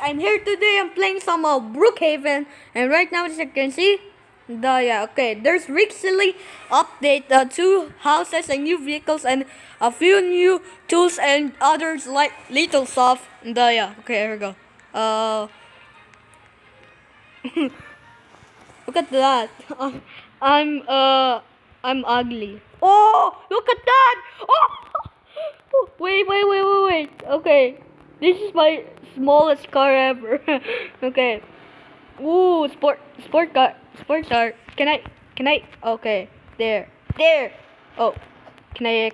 I'm here today. I'm playing some Brookhaven, and right now, as you can see, there's recently update two houses and new vehicles and a few new tools and others like little stuff. Okay, here we go. Look at that. I'm I'm ugly. Oh, look at that. Oh, wait. Okay, this is my smallest car ever. Okay. Ooh, sports car. Can I? Okay, there. Oh, can I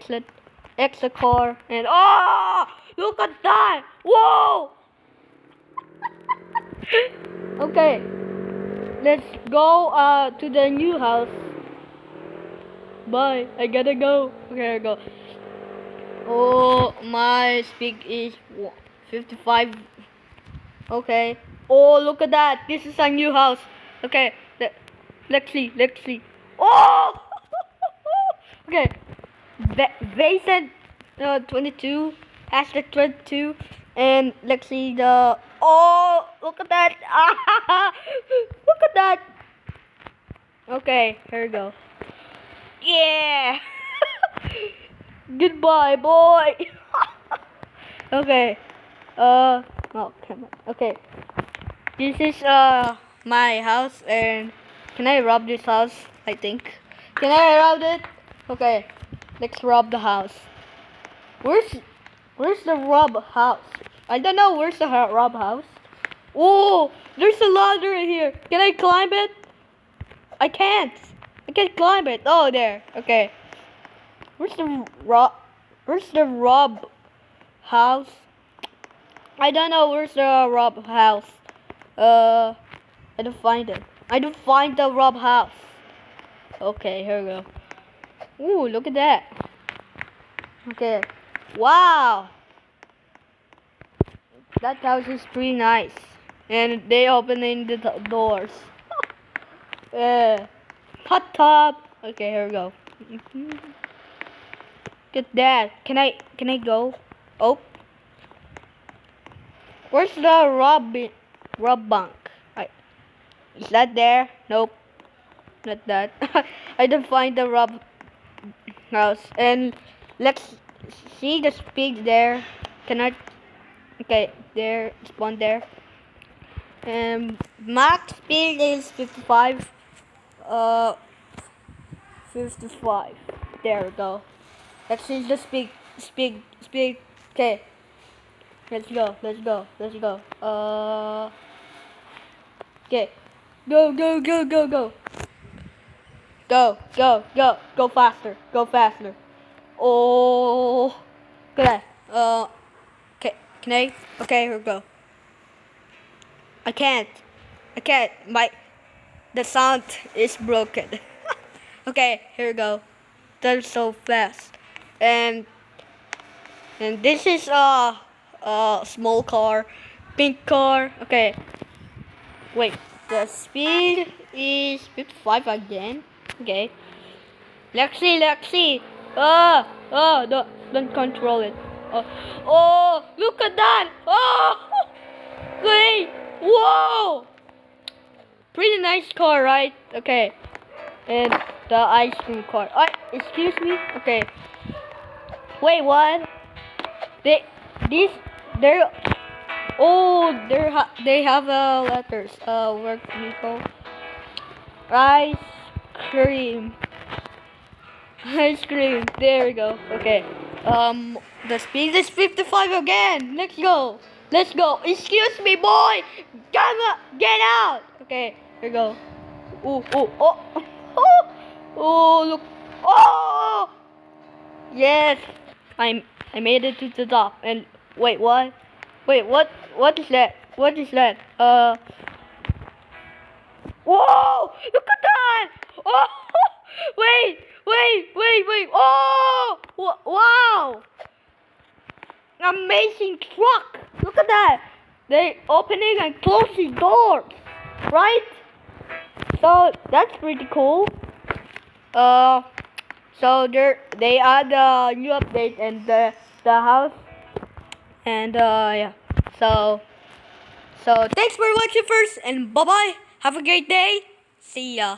exit car? And oh, look at that. Whoa. Okay, let's go to the new house. Bye. I gotta go. Okay, I go. Oh, my speed is 55. Okay. Oh, look at that. This is a new house. Okay. Let's see. Oh! Okay. They said 22. Hashtag 22. And let's see the... Oh, look at that. Look at that. Okay, here we go. Yeah. Goodbye, boy. Okay. Oh, come on. Okay. This is my house, and can I rob this house? I think. Can I rob it? Okay. Let's rob the house. Where's the rob house? I don't know. Where's the rob house? Oh, there's a ladder here. Can I climb it? I can't climb it. Oh, there. Okay. Where's the rob house? I don't know where's the rob house. I don't find it. I don't find the rob house. Okay, here we go. Ooh, look at that. Okay. Wow. That house is pretty nice. And they opening the doors. Hot tub. Okay, here we go. Look at that. Can I go? Oh. Where's the rob bank? Is that there? Nope. Not that. I don't find the rob house. And let's see the speed there. Okay, there, spawn there. And max speed is 55. 55. There we go. Let's see the speed. Okay. Let's go. Okay. Go. Go faster. Oh. Good. Okay. Can I? Okay, here we go. I can't. The sound is broken. Okay, here we go. That's so fast. And this is a small car, pink car. Okay. Wait, the speed is 55 again. Okay. Let's see. Don't control it. Oh, look at that. Oh, wait. Whoa. Pretty nice car, right? Okay. And the ice cream car. Excuse me. Okay. Wait, what? They have letters. Work vehicle. Ice cream. There we go. Okay. The speed is 55 again. Let's go. Excuse me, boy. Get out. Okay. Here we go. Oh, look. Oh. Yes. I made it to the top. And wait, what? What is that? Whoa! Look at that! Oh! Wait! Oh! Wow! Amazing truck! Look at that! They opening and closing doors, right? So that's pretty cool. So they add a new update and the house, and yeah. So So thanks for watching first, and bye bye. Have a great day. See ya.